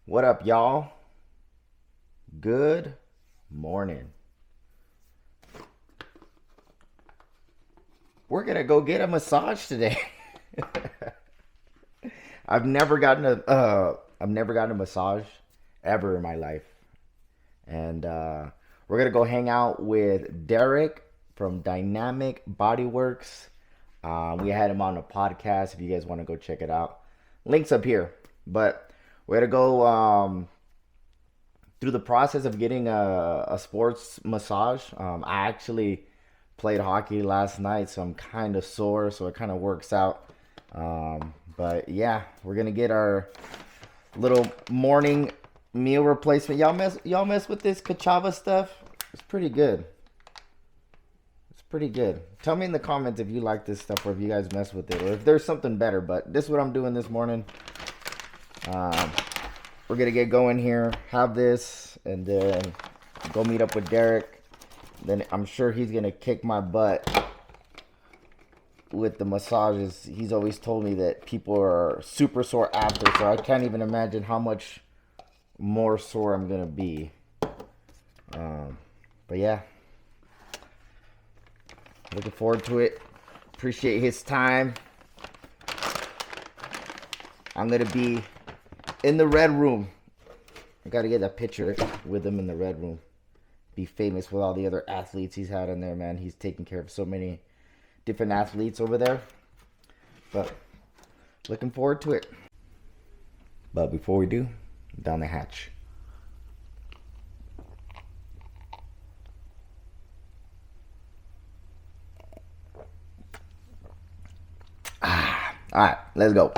What up, y'all? Good morning. We're gonna go get a massage today. I've never gotten a massage ever in my life, and we're gonna go hang out with Derek from Dynamic Bodyworks. We had him on a podcast. If you guys want to go check it out, links up here. But we're gonna go through the process of getting a sports massage. I actually played hockey last night, so I'm kind of sore, so it kind of works out. But yeah, we're gonna get our little morning meal replacement. Y'all mess with this cachava stuff? It's pretty good. It's pretty good. Tell me in the comments if you like this stuff or if you guys mess with it or if there's something better. But this is what I'm doing this morning. We're gonna get going here, have this, and then go meet up with Derek. Then I'm sure he's gonna kick my butt with the massages. He's always told me that people are super sore after, so I can't even imagine how much more sore I'm gonna be. But yeah, looking forward to it. Appreciate his time. I'm gonna be in the red room. I gotta get a picture with him in the red room. Be famous with all the other athletes he's had in there, man. He's taking care of so many different athletes over there. But looking forward to it. But before we do, down the hatch. All right, let's go.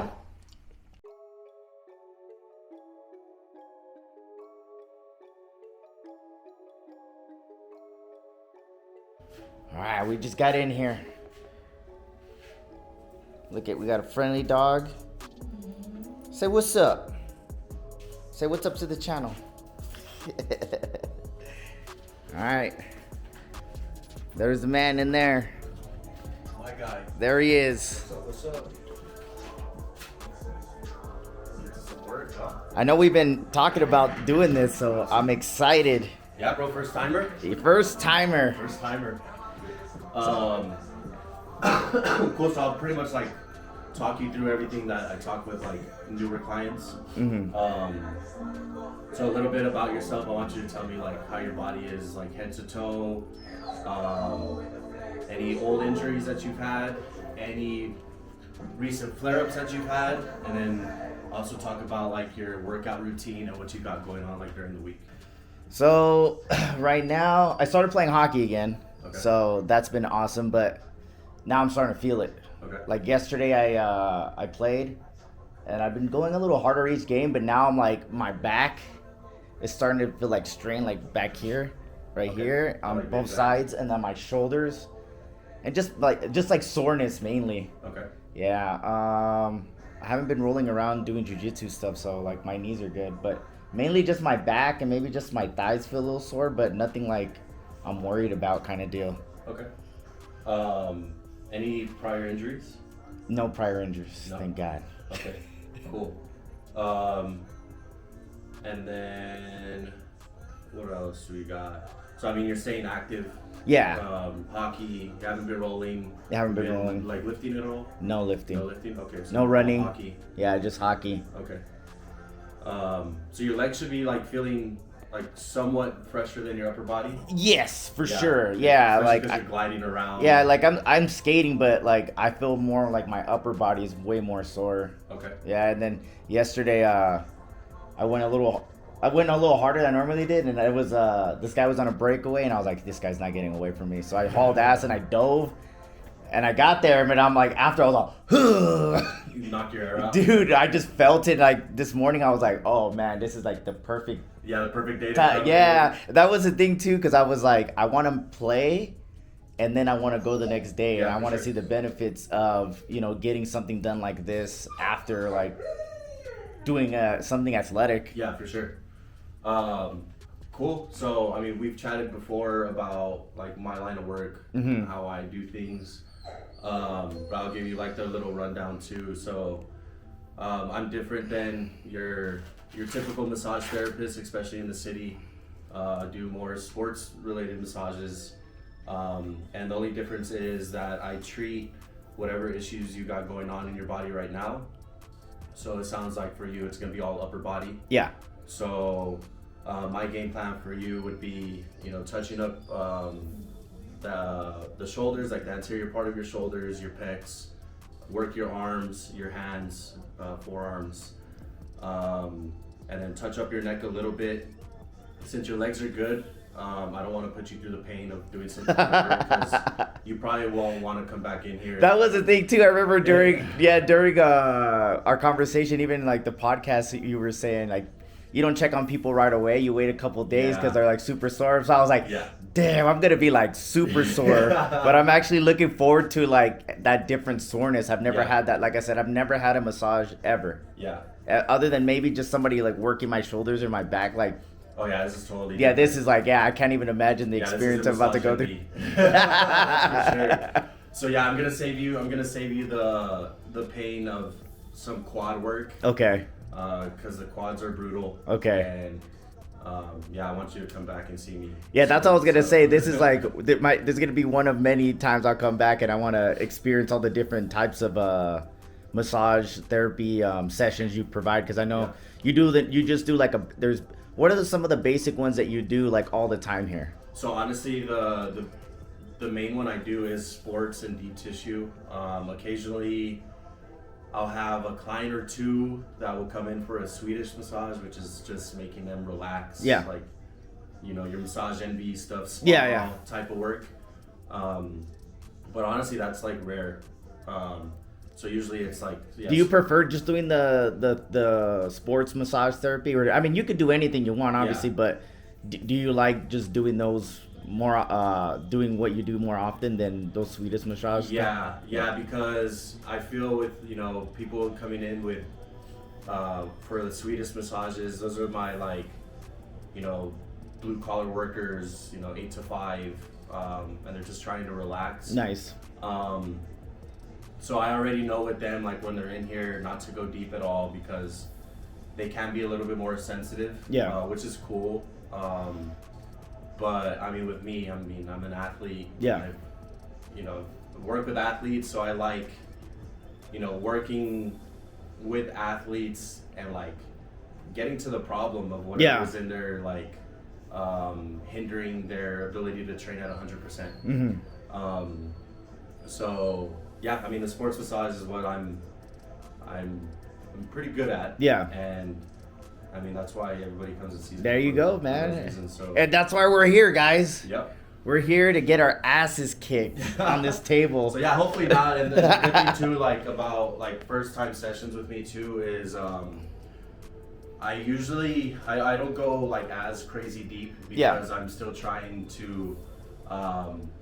All right, we just got in here. Look at, we got a friendly dog. Say what's up. Say what's up to the channel. All right. There's the man in there. My guy. There he is. What's up? Some work, huh? I know we've been talking about doing this, so I'm excited. Yeah, bro. First timer. First timer. First timer. Cool. So I'll pretty much like talk you through everything that I talk with like newer clients. So a little bit about yourself. I want you to tell me like how your body is, like head to toe. Any old injuries that you've had, any recent flare-ups that you've had, and then also talk about like your workout routine and what you got going on like during the week. So right now, I started playing hockey again. Okay. So that's been awesome, but now I'm starting to feel it. Okay. Like yesterday, I played, and I've been going a little harder each game, but now I'm like my back is starting to feel like strain, like back here, right here, on like both mid-back. sides, and then my shoulders, and just like soreness mainly. Okay. Yeah. I haven't been rolling around doing jujitsu stuff, so like my knees are good, but mainly just my back and maybe just my thighs feel a little sore, but nothing like I'm worried about kind of deal. Okay. Any prior injuries? No prior injuries, No. thank God. Okay. Cool. And then what else do we got? So I mean, you're staying active. Yeah, Hockey. You haven't been rolling. I haven't been Been, rolling. Like lifting at all? No lifting. No lifting. Okay. So No running. Hockey. Yeah, just hockey. Okay. So your legs should be like feeling like somewhat fresher than your upper body. Yes, for sure. Yeah, Especially like 'cause you're gliding around. yeah, like I'm skating, but like I feel more like my upper body is way more sore. Okay. Yeah, and then yesterday I went a little harder than I normally did, and it was this guy was on a breakaway, and I was like, this guy's not getting away from me. So I hauled ass and I dove, and I got there, but I'm like, after I was like, You knock your air out. dude, I just felt it. Like this morning, I was like, oh man, this is like the perfect Yeah, the perfect day to time. come. Yeah, that was the thing too, because I was like, I want to play, and then I want to go the next day, and Yeah, I for want to sure. see the benefits of getting something done like this after like doing something athletic. Yeah, for sure. Cool. So, I mean, we've chatted before about like my line of work, Mhm. how I do things. But I'll give you like the little rundown too. So, I'm different than your your typical massage therapist, especially in the city, do more sports related massages. And the only difference is that I treat whatever issues you got going on in your body right now. So it sounds like for you, it's going to be all upper body. Yeah. So my game plan for you would be, touching up the shoulders, like the anterior part of your shoulders, your pecs, work your arms, your hands, forearms, and then touch up your neck a little bit. Since your legs are good, I don't want to put you through the pain of doing something because you probably won't want to come back in here. That was the thing too. I remember during our conversation, even like the podcast, you were saying like you don't check on people right away. You wait a couple days because they're like super sore. So I was like, damn, I'm gonna be like super sore. But I'm actually looking forward to like that different soreness. I've never had that. Like I said, I've never had a massage ever. Yeah. Other than maybe just somebody like working my shoulders or my back, like. Oh yeah, this is totally. Yeah, different. This is like I can't even imagine the experience I'm about to go through. For sure. So yeah, I'm gonna save you the pain of some quad work. Okay. Because the quads are brutal. Okay. And I want you to come back and see me. Yeah, that's what I was gonna say. This is like this is gonna be one of many times I'll come back and I want to experience all the different types of massage therapy sessions you provide because I know you do that. You just do like what are some of the basic ones that you do like all the time here? So honestly, the main one I do is sports and deep tissue. Occasionally, I'll have a client or two that will come in for a Swedish massage, which is just making them relax. Yeah. Like, your massage envy stuff, type of work. But honestly, that's like rare. So usually it's like. Yes. Do you prefer just doing the sports massage therapy, or I mean, you could do anything you want, obviously, but do you like just doing those more, doing what you do more often than those Swedish massages? Yeah, because I feel with people coming in with for the Swedish massages, those are my like blue collar workers, 8 to 5, and they're just trying to relax. Nice. So I already know with them, like when they're in here, not to go deep at all because they can be a little bit more sensitive. Yeah. Which is cool. But I mean, with me, I'm an athlete. Yeah. I work with athletes, so I like, working with athletes and like getting to the problem of whatever is in there, like hindering their ability to train at 100%. So. Yeah, I mean the sports massage is what I'm pretty good at. Yeah. And I mean that's why everybody comes and sees me. There you go, man. Reasons, so. And that's why we're here, guys. Yep. We're here to get our asses kicked on this table. So yeah, hopefully not. And the good thing too, like about like first time sessions with me too, is I usually I don't go like as crazy deep because I'm still trying to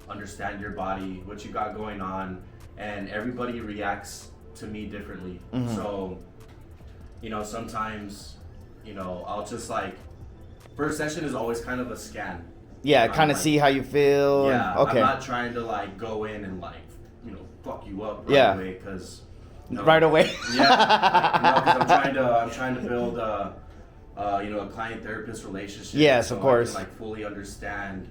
understand your body, what you got going on. And everybody reacts to me differently. So, sometimes, I'll just like, first session is always kind of a scan. Yeah, kind of like, see how you feel. Yeah, okay. I'm not trying to like go in and like, fuck you up right away because. Right away. Yeah, because I'm trying to build a client therapist relationship. Yes, so of course. I can like fully understand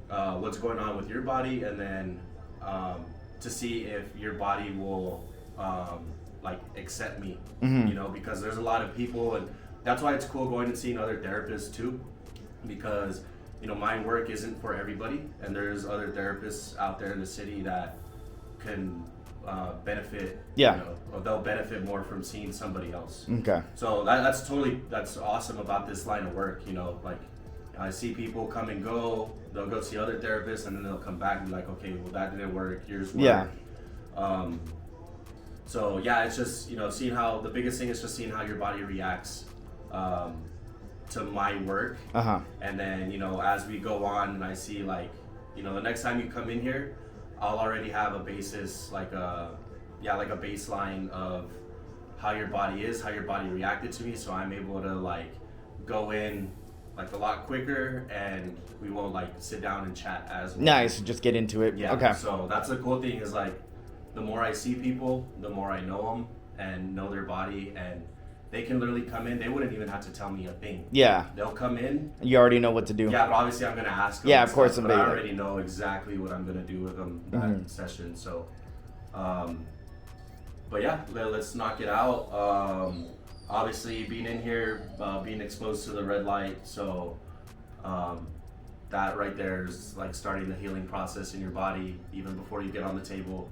what's going on with your body, and then. To see if your body will like accept me, because there's a lot of people, and that's why it's cool going and seeing other therapists too, because my work isn't for everybody, and there's other therapists out there in the city that can benefit. Or they'll benefit more from seeing somebody else. Okay. So that's awesome about this line of work. Like I see people come and go. They'll go see other therapists, and then they'll come back and be like, okay, well, that didn't work. Yours worked. Yeah. So yeah, it's just seeing how the biggest thing is just seeing how your body reacts to my work. And then as we go on, and I see like the next time you come in here, I'll already have a basis like a baseline of how your body is, how your body reacted to me, so I'm able to like go in like a lot quicker, and we won't like sit down and chat as well. Nice, just get into it. Yeah. Okay. So that's the cool thing is like, the more I see people, the more I know them and know their body, and they can literally come in. They wouldn't even have to tell me a thing. Yeah. They'll come in. You already know what to do. Yeah, but obviously I'm gonna ask them. Yeah, of course. But I already know exactly what I'm gonna do with them that session. So, but yeah, let's knock it out. Obviously, being in here, being exposed to the red light, so that right there is like starting the healing process in your body even before you get on the table.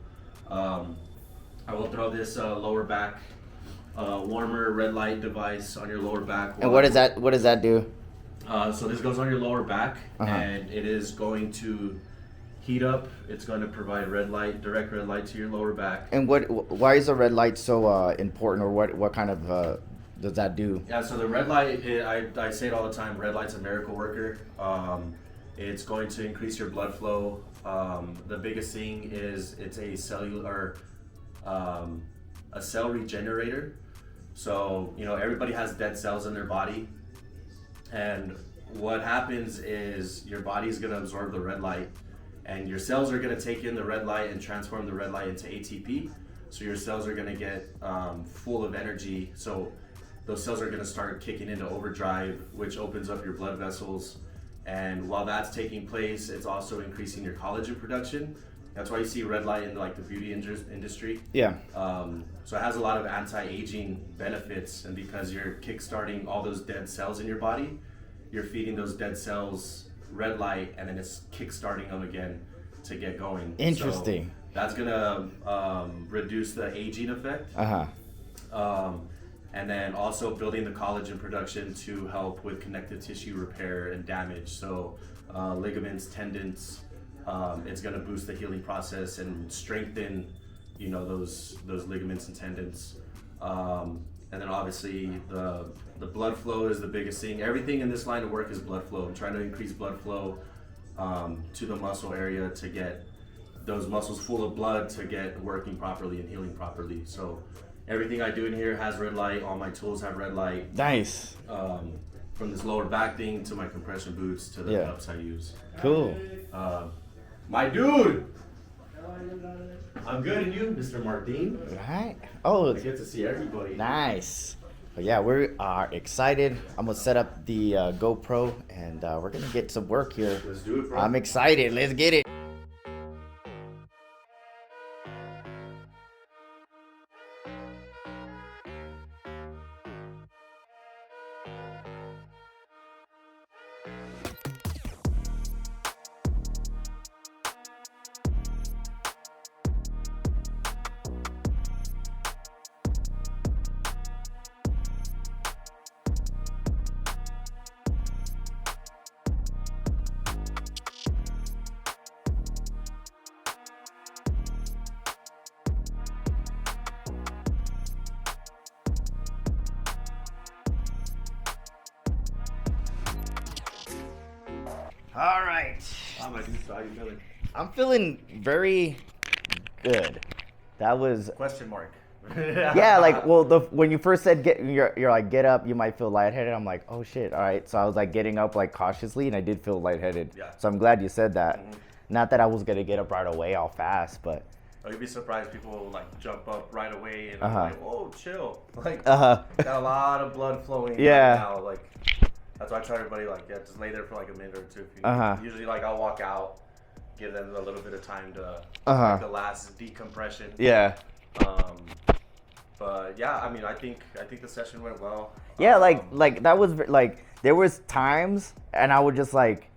I will throw this lower back warmer red light device on your lower back. And what does that do? So this goes on your lower back, and it is going to heat up. It's going to provide direct red light to your lower back. And why is the red light so important, or what kind of does that do? Yeah, so the red light, I say it all the time, red light's a miracle worker. It's going to increase your blood flow. The biggest thing is it's a cell regenerator. So, everybody has dead cells in their body. And what happens is your body's going to absorb the red light, and your cells are going to take in the red light and transform the red light into ATP. So your cells are going to get full of energy. So those cells are going to start kicking into overdrive, which opens up your blood vessels. And while that's taking place, it's also increasing your collagen production. That's why you see red light in like the beauty industry. Yeah. So it has a lot of anti-aging benefits, and because you're kickstarting all those dead cells in your body, you're feeding those dead cells red light, and then it's kickstarting them again to get going. Interesting. So that's gonna reduce the aging effect. And then also building the collagen production to help with connective tissue repair and damage. So ligaments, tendons. It's going to boost the healing process and strengthen, those ligaments and tendons. And then obviously the blood flow is the biggest thing. Everything in this line of work is blood flow. I'm trying to increase blood flow to the muscle area to get those muscles full of blood to get working properly and healing properly. So everything I do in here has red light. All my tools have red light. Nice. From this lower back thing to my compression boots to the cups I use. Cool. My dude! I'm good, and you, Mr. Martin? Right. Oh, I get to see everybody. Nice. But yeah, we are excited. I'm gonna set up the GoPro, and we're gonna get some work here. Let's do it, bro. I'm excited. Let's get it. All right. How you feeling? I'm feeling very good. That was Question mark. yeah, like when you first said you're like get up, you might feel lightheaded. I'm like, oh shit, all right. So I was like getting up like cautiously, and I did feel lightheaded. Yeah. So I'm glad you said that. Not that I was gonna get up right away all fast, but. Oh, you'd be surprised people like jump up right away and I'm like, oh, chill. Like, Uh-huh. got a lot of blood flowing Yeah. right now. Like, that's why I tell everybody like, just lay there for like a minute or two. If you need. Usually, like I'll walk out, give them a little bit of time to like, the last decompression. Yeah. But yeah, I mean, I think the session went well. Yeah, like that was like there was times, and I would just like,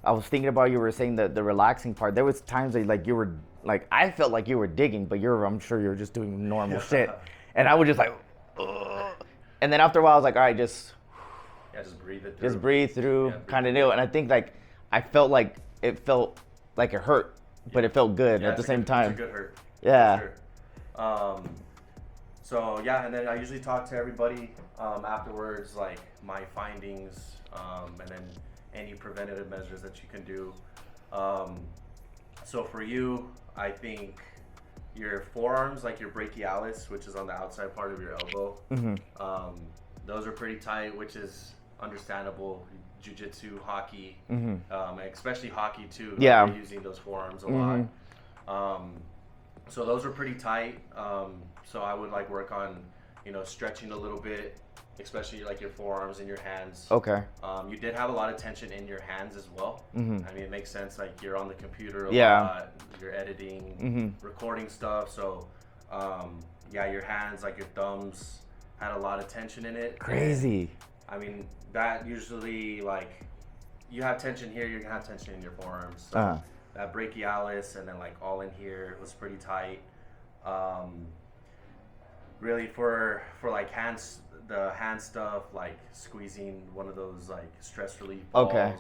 I was thinking about you were saying the relaxing part. There was times that like you were like I felt like you were digging, but I'm sure you're just doing normal shit, and I was just like, ugh. And then after a while I was like, all right, just breathe it through. Just breathe through, kind of knew. And I think like I felt like it hurt, but it felt good at the same time. It's a good hurt. Yeah. For sure. So yeah, and then I usually talk to everybody afterwards, like my findings, and then any preventative measures that you can do. So for you, I think your forearms, like your brachialis, which is on the outside part of your elbow, those are pretty tight, which is understandable. Jiu-jitsu, hockey, especially hockey too. Yeah. You're using those forearms a lot. So those are pretty tight. So I would like work on, stretching a little bit, especially like your forearms and your hands. Okay. You did have a lot of tension in your hands as well. Mm-hmm. I mean, it makes sense. Like you're on the computer a Yeah. lot, you're editing, recording stuff. So, your hands, like your thumbs, had a lot of tension in it. Crazy. And, I mean, that usually like you have tension here, you're gonna have tension in your forearms. So that brachialis and then like all in here was pretty tight. Really for like hands, the hand stuff, like squeezing one of those like stress relief balls. Okay.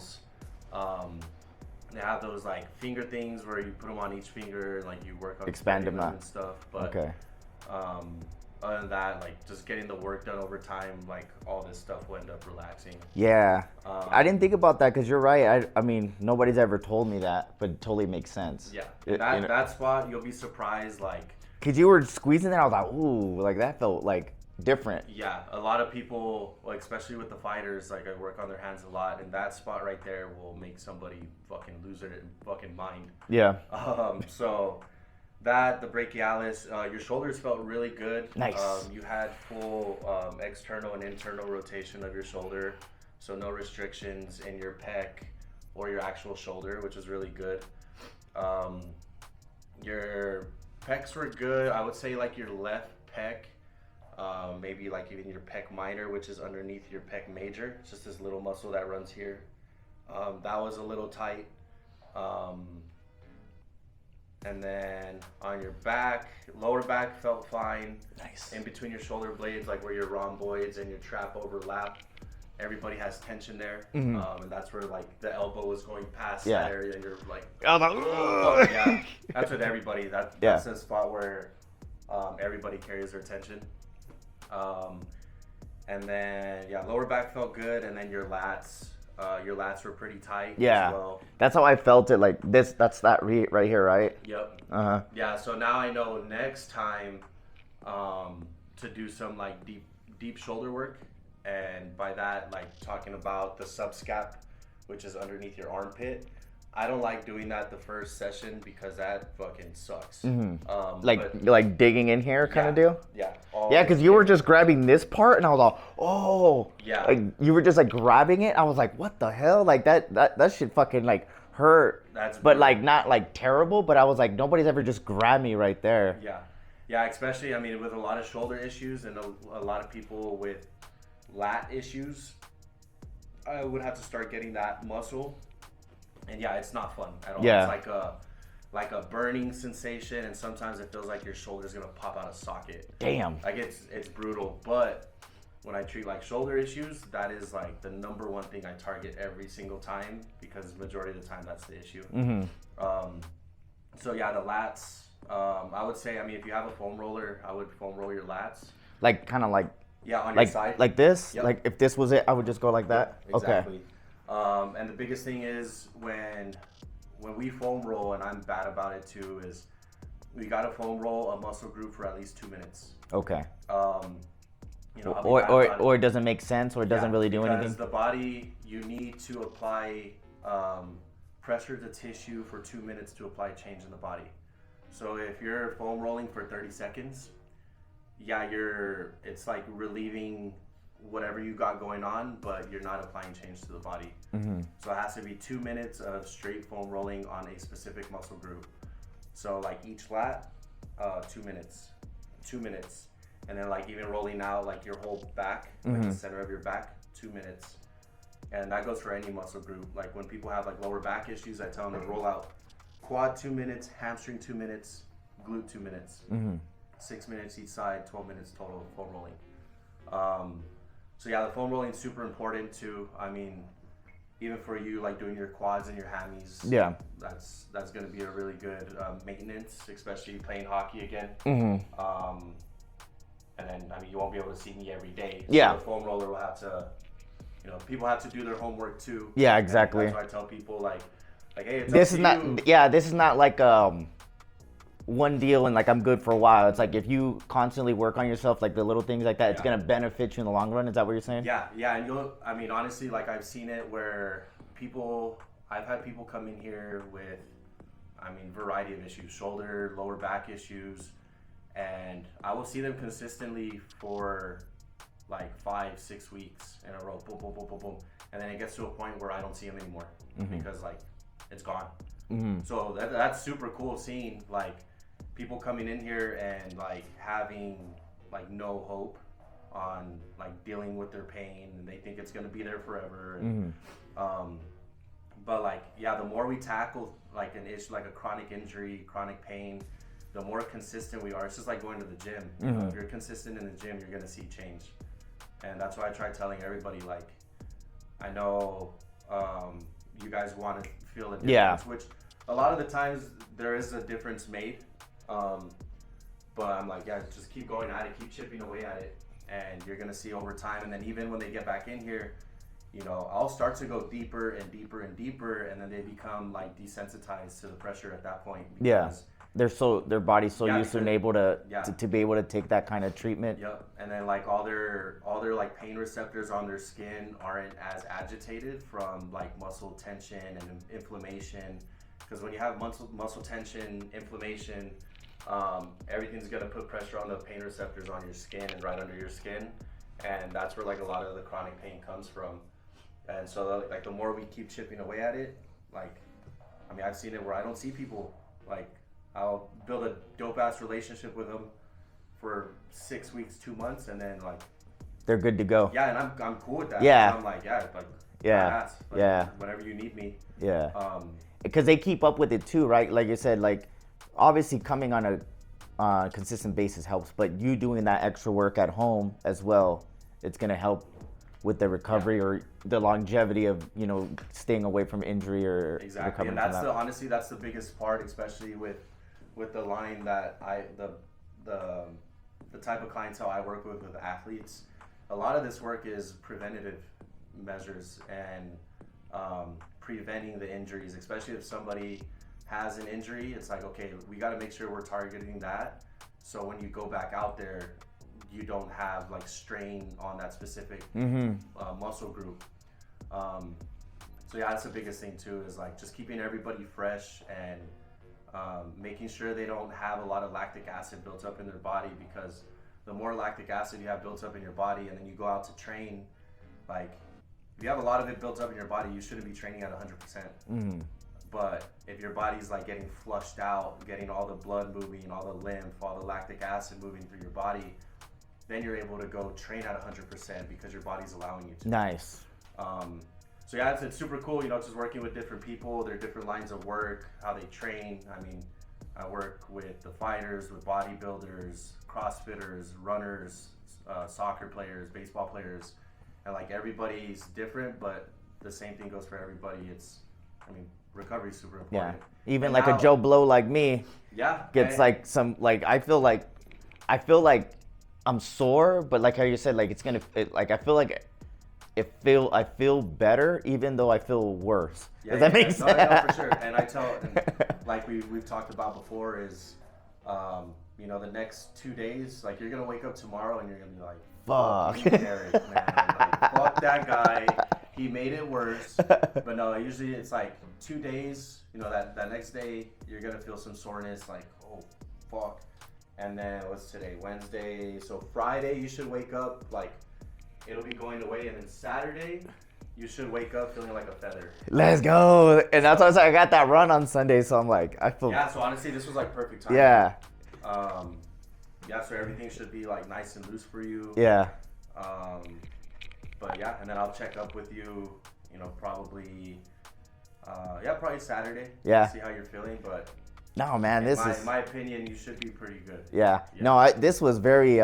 They have those like finger things where you put them on each finger and like you work on expand them and stuff. But okay. Other than that, like just getting the work done over time, like all this stuff will end up relaxing. Yeah. I didn't think about that because you're right. I mean, nobody's ever told me that, but it totally makes sense. Yeah. That spot, you'll be surprised, like. Because you were squeezing it, I was like, ooh, like that felt like different. Yeah. A lot of people, like, especially with the fighters, like I work on their hands a lot, and that spot right there will make somebody fucking lose their fucking mind. Yeah. So. That, the brachialis, your shoulders felt really good. Nice. You had full external and internal rotation of your shoulder, so no restrictions in your pec or your actual shoulder, which is really good. Your pecs were good. I would say like your left pec, maybe like even your pec minor, which is underneath your pec major. It's just this little muscle that runs here. That was a little tight. And then on your back, lower back felt fine. Nice. In between your shoulder blades, like where your rhomboids and your trap overlap, everybody has tension there. And that's where like the elbow was going past that area, and you're like, oh yeah. That's with everybody. That's the spot where everybody carries their tension. And then lower back felt good, and then your lats. Your lats were pretty tight as well. That's how I felt it, like this, that's that right here, right? Yep. Yeah, so now I know next time to do some like deep shoulder work, and by that, like talking about the subscap, which is underneath your armpit. I don't like doing that the first session because that fucking sucks. Like digging in here kind of deal? Yeah. Yeah, because you were just grabbing this part and I was like, oh. Yeah. Like you were just like grabbing it. I was like, what the hell? Like that shit fucking like hurt. But like not like terrible, but I was like, nobody's ever just grabbed me right there. Yeah. Yeah, especially, I mean, with a lot of shoulder issues and a lot of people with lat issues, I would have to start getting that muscle. And it's not fun at all. Yeah. It's like a burning sensation, and sometimes it feels like your shoulder's gonna pop out of socket. Damn. Like it's brutal. But when I treat like shoulder issues, that is like the number one thing I target every single time, because majority of the time that's the issue. So the lats. I would say, I mean, if you have a foam roller, I would foam roll your lats. Like kind of like. Yeah, on your side. Like this. Yep. Like if this was it, I would just go like that. Yep, exactly. Okay. And the biggest thing is when we foam roll, and I'm bad about it too, is we gotta foam roll a muscle group for at least 2 minutes. Okay. Or it doesn't make sense, or it doesn't really do anything. Because the body, you need to apply pressure to tissue for 2 minutes to apply change in the body. So if you're foam rolling for 30 seconds, it's like relieving whatever you got going on, but you're not applying change to the body. So it has to be 2 minutes of straight foam rolling on a specific muscle group. So like each lat, 2 minutes, and then like even rolling out like your whole back, like the center of your back, 2 minutes. And that goes for any muscle group. Like when people have like lower back issues, I tell them to roll out quad 2 minutes, hamstring 2 minutes, glute 2 minutes, 6 minutes each side, 12 minutes total foam rolling. So the foam rolling is super important too. I mean, even for you, like doing your quads and your hammies. Yeah. That's going to be a really good maintenance, especially playing hockey again. And then, I mean, you won't be able to see me every day. So the foam roller will have to, people have to do their homework too. Yeah, exactly. And that's why I tell people like, hey, it's this is not. You. Yeah, this is not like one deal and like I'm good for a while. It's like if you constantly work on yourself, like the little things like that, it's gonna benefit you in the long run. Is that what you're saying? Yeah, and I mean, honestly, like I've seen it where I've had people come in here with, I mean, variety of issues, shoulder, lower back issues, and I will see them consistently for like 5-6 weeks in a row, boom, boom, boom, boom, boom, and then it gets to a point where I don't see them anymore because like it's gone. So that's super cool seeing like people coming in here and like having like no hope on like dealing with their pain, and they think it's gonna be there forever. And, but like, yeah, the more we tackle like an issue, like a chronic injury, chronic pain, the more consistent we are. It's just like going to the gym. You know, if you're consistent in the gym, you're gonna see change. And that's why I try telling everybody, like, I know you guys want to feel a difference, which a lot of the times there is a difference made. But I'm like, yeah, just keep going at it, keep chipping away at it, and you're gonna see over time. And then even when they get back in here, you know, I'll start to go deeper and deeper and deeper, and then they become like desensitized to the pressure at that point. Their body's so used to and able to be able to take that kind of treatment. Yep. And then like all their like pain receptors on their skin aren't as agitated from like muscle tension and inflammation, because when you have muscle tension, inflammation, everything's gonna put pressure on the pain receptors on your skin and right under your skin, and that's where like a lot of the chronic pain comes from. And so like the more we keep chipping away at it, like, I mean, I've seen it where I don't see people, like I'll build a dope ass relationship with them for 6 weeks, 2 months, and then like they're good to go. Yeah, and I'm cool with that. Yeah. I'm like, whenever you need me. Yeah. Because they keep up with it too, right? Like you said, like obviously coming on a consistent basis helps, but you doing that extra work at home as well, it's gonna help with the recovery or the longevity of, you know, staying away from injury or exactly. And that's honestly that's the biggest part, especially with the line that the type of clientele I work with athletes. A lot of this work is preventative measures and preventing the injuries, especially if somebody has an injury. It's like, okay, we got to make sure we're targeting that, so when you go back out there, you don't have like strain on that specific muscle group. So yeah, that's the biggest thing too, is like just keeping everybody fresh and making sure they don't have a lot of lactic acid built up in their body, because the more lactic acid you have built up in your body and then you go out to train, like if you have a lot of it built up in your body, you shouldn't be training at 100%. But if your body's like getting flushed out, getting all the blood moving, all the lymph, all the lactic acid moving through your body, then you're able to go train at 100% because your body's allowing you to. Nice. So yeah, it's super cool, you know, just working with different people, their different lines of work, how they train. I mean, I work with the fighters, with bodybuilders, CrossFitters, runners, soccer players, baseball players, and like everybody's different, but the same thing goes for everybody. I mean, recovery is super important. Yeah. Even and like a Joe Blow like me. Yeah. Gets like some, like, I feel like I'm sore, but like how you said, like I feel like I feel better even though I feel worse. Yeah, Does that make sense? No, for sure. And I tell, like we've talked about before, is you know, the next 2 days, like you're gonna wake up tomorrow and you're gonna be like, fuck Eric, man, like, fuck that guy, he made it worse. But no, usually it's like 2 days, you know, that next day you're gonna feel some soreness, like, oh fuck. And then what's today? Wednesday. So Friday you should wake up like it'll be going away, and then Saturday you should wake up feeling like a feather. Let's go. And that's why I got that run on Sunday, so I'm like, I feel. Yeah. So honestly, this was like perfect time. Yeah. Yeah. So everything should be like nice and loose for you. Yeah. But yeah, and then I'll check up with you. You know, probably. Probably Saturday. Yeah. See how you're feeling, but. No, man, in my opinion, you should be pretty good. Yeah. No, this was very.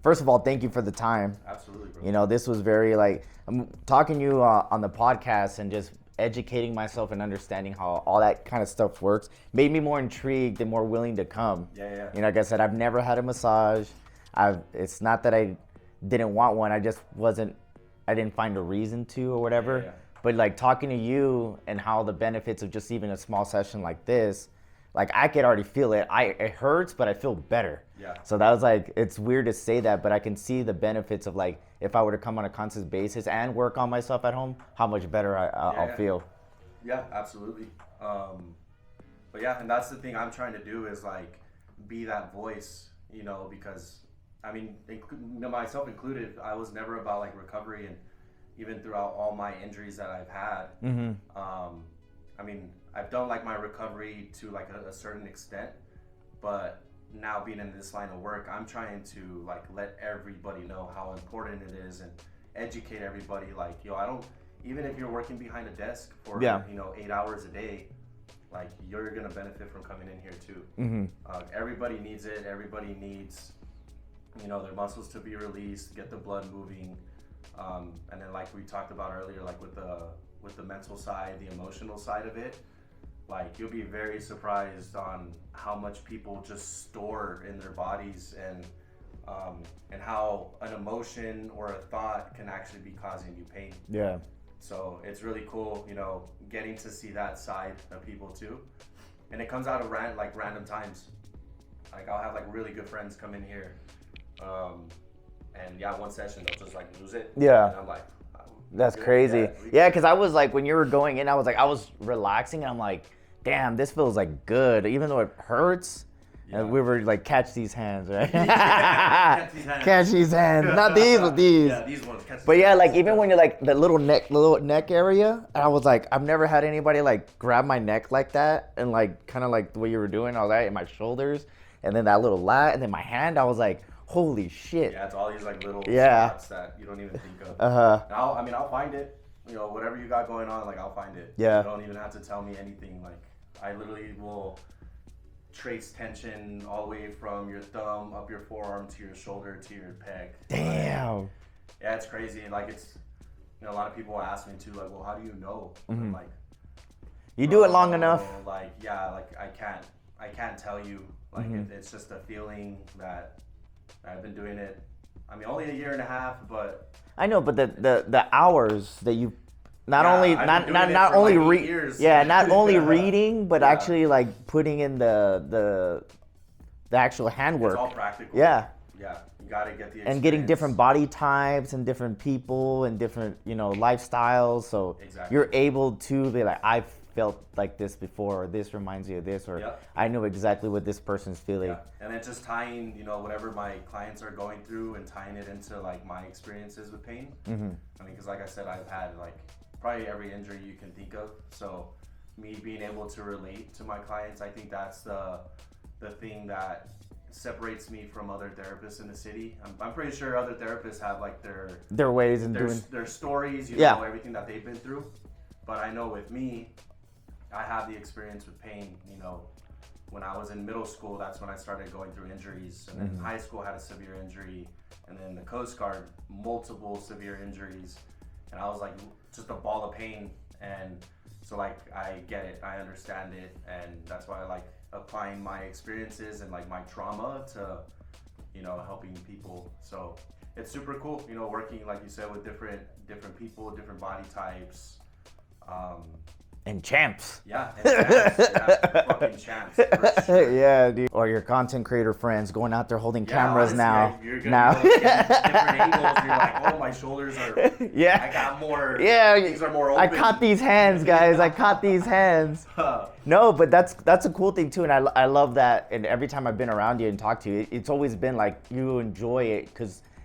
First of all, thank you for the time. Absolutely, bro. You know, this was very like I'm talking to you on the podcast and just educating myself and understanding how all that kind of stuff works made me more intrigued and more willing to come. Yeah. You know, like I said, I've never had a massage. It's not that I didn't want one. I just wasn't. I didn't find a reason to or whatever. Yeah. But like talking to you and how the benefits of just even a small session like this. Like I could already feel it. It hurts, but I feel better. Yeah. So that was like, it's weird to say that, but I can see the benefits of like, if I were to come on a constant basis and work on myself at home, how much better I'll feel. Yeah, absolutely. But yeah, and that's the thing I'm trying to do is like, be that voice, you know, because I mean, myself included, I was never about like recovery, and even throughout all my injuries that I've had, I mean, I've done like my recovery to like a certain extent, but now being in this line of work, I'm trying to like let everybody know how important it is and educate everybody. Like, yo, I don't, even if you're working behind a desk for, 8 hours a day, like you're going to benefit from coming in here too. Everybody needs it. Everybody needs, their muscles to be released, get the blood moving. And then like we talked about earlier, like with the mental side, the emotional side of it, like you'll be very surprised on how much people just store in their bodies, and how an emotion or a thought can actually be causing you pain. Yeah. So it's really cool, getting to see that side of people too. And it comes out of random times. Like I'll have like really good friends come in here, and one session they'll just like lose it. Yeah. And I'm like, that's crazy. Yeah, because I was like, when you were going in, I was relaxing, and I'm like, damn, this feels like good, even though it hurts. Yeah. And we were like, catch these hands, right? Catch these hands. Not these, but these. Yeah, these ones. But yeah, like even when you're like the little neck area, and I was like, I've never had anybody like grab my neck like that, and like kind of like the way you were doing all that in my shoulders, and then that little lat, and then my hand, I was like, holy shit. Yeah, it's all these like little spots that you don't even think of. I'll find it. Whatever you got going on, like I'll find it. Yeah. You don't even have to tell me anything. Like I literally will trace tension all the way from your thumb up your forearm to your shoulder to your pec. Damn. Like, yeah, it's crazy. Like it's, a lot of people ask me too, like, well, how do you know? I'm like, you do it long enough. Like, yeah, like I can't tell you. Like it's just a feeling that I've been doing it. I mean, only a year and a half, but I know, but the hours that you not only years. not only reading, but actually like putting in the actual handwork. It's all practical. Yeah. Yeah, you gotta get the experience. And getting different body types and different people and different lifestyles. So you're able to be like, I've felt like this before, or this reminds me of this, or I know exactly what this person's feeling. Yeah. And then just tying, whatever my clients are going through and tying it into like my experiences with pain. I mean, because like I said, I've had like probably every injury you can think of. So me being able to relate to my clients, I think that's the thing that separates me from other therapists in the city. I'm pretty sure other therapists have like their ways and their stories, everything that they've been through. But I know with me, I have the experience with pain. When I was in middle school, that's when I started going through injuries. And then in high school, I had a severe injury. And then the Coast Guard, multiple severe injuries. And I was like just a ball of pain. And so like, I get it, I understand it. And that's why I like applying my experiences and like my trauma to, helping people. So it's super cool, working, like you said, with different people, different body types. And champs. Yeah, fucking champs. For sure. Yeah, dude. Or your content creator friends going out there holding cameras honestly, now. You're gonna different angles. You're like, oh, my shoulders are. Yeah. I got more. Yeah. These are more open. I caught these hands, guys. I caught these hands. No, but that's a cool thing too, and I love that. And every time I've been around you and talked to you, it's always been like you enjoy it,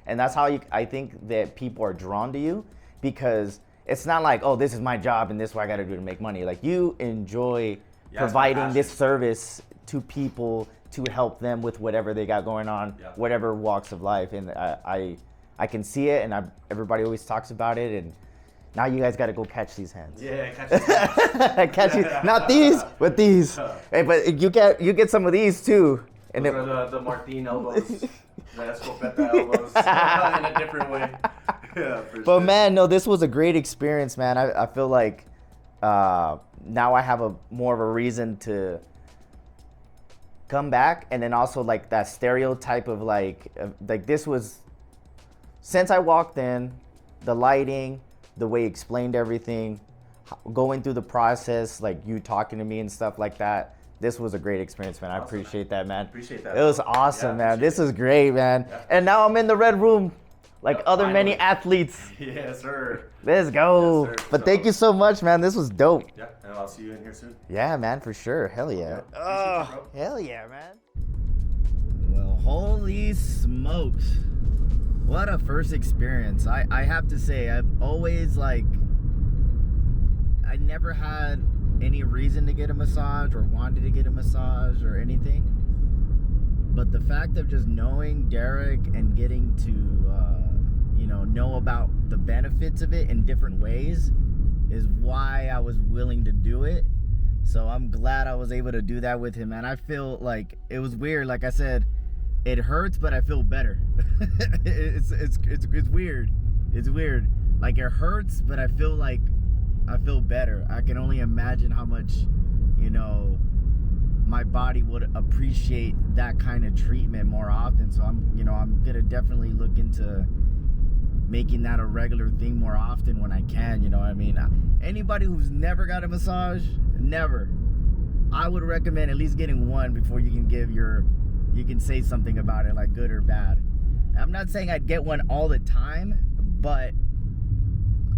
and that's how I think that people are drawn to you, because it's not like, oh, this is my job and this is what I got to do to make money. Like you enjoy providing this service to people to help them with whatever they got going on, whatever walks of life. And I can see it, and everybody always talks about it. And now you guys got to go catch these hands. Yeah, catch these hands. Catch these, not these, but these. Hey, but you get some of these too. And those are the Martin elbows, the Escopeta elbows, in a different way. Yeah, for but sure. Man, no, this was a great experience, man. I feel like now I have more of a reason to come back, and then also like that stereotype of like this was, since I walked in, the lighting, the way you explained everything, going through the process, like you talking to me and stuff like that. This was a great experience, man. Awesome, I appreciate that, man. Appreciate that. It was awesome, man. This is it. great, man. Yeah. And now I'm in the red room, like other finally. many athletes. Yes, sir. Let's go. Yes, sir. But thank you so much, man. This was dope. Yeah, and I'll see you in here soon. Yeah, man, for sure. Hell yeah. Oh, hell yeah, man. Well, Holy smokes. What a first experience. I have to say, I've always I never had any reason to get a massage or wanted to get a massage or anything. But the fact of just knowing Derek and getting to, know about the benefits of it in different ways is why I was willing to do it. So I'm glad I was able to do that with him. And I feel like it was weird. Like I said, it hurts, but I feel better. It's weird. It's weird. Like it hurts, but I feel better. I can only imagine how much, my body would appreciate that kind of treatment more often. So I'm gonna definitely look into making that a regular thing more often when I can. You know what I mean? Anybody who's never got a massage, I would recommend at least getting one before you can say something about it, like good or bad. I'm not saying I'd get one all the time, but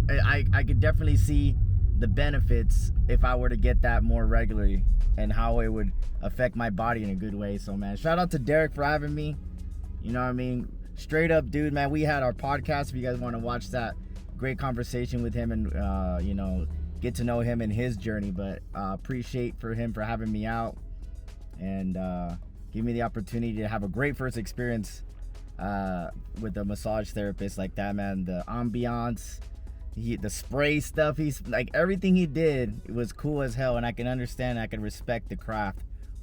I could definitely see the benefits if I were to get that more regularly and how it would affect my body in a good way. So man, shout out to Derek for having me. You know what I mean? Straight up, dude, man, we had our podcast. If you guys want to watch that great conversation with him and get to know him and his journey, but appreciate for him for having me out and give me the opportunity to have a great first experience with a massage therapist like that, man. The ambiance, the spray stuff, he's like, everything he did, it was cool as hell, and I can understand, I can respect the craft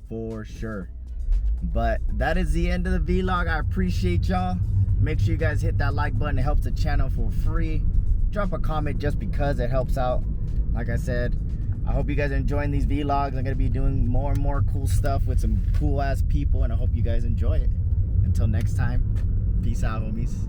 for sure. But that is the end of the vlog. I appreciate y'all. Make sure you guys hit that like button. It helps the channel for free. Drop a comment just because it helps out. Like I said, I hope you guys are enjoying these vlogs. I'm going to be doing more and more cool stuff with some cool ass people, and I hope you guys enjoy it. Until next time, peace out, homies.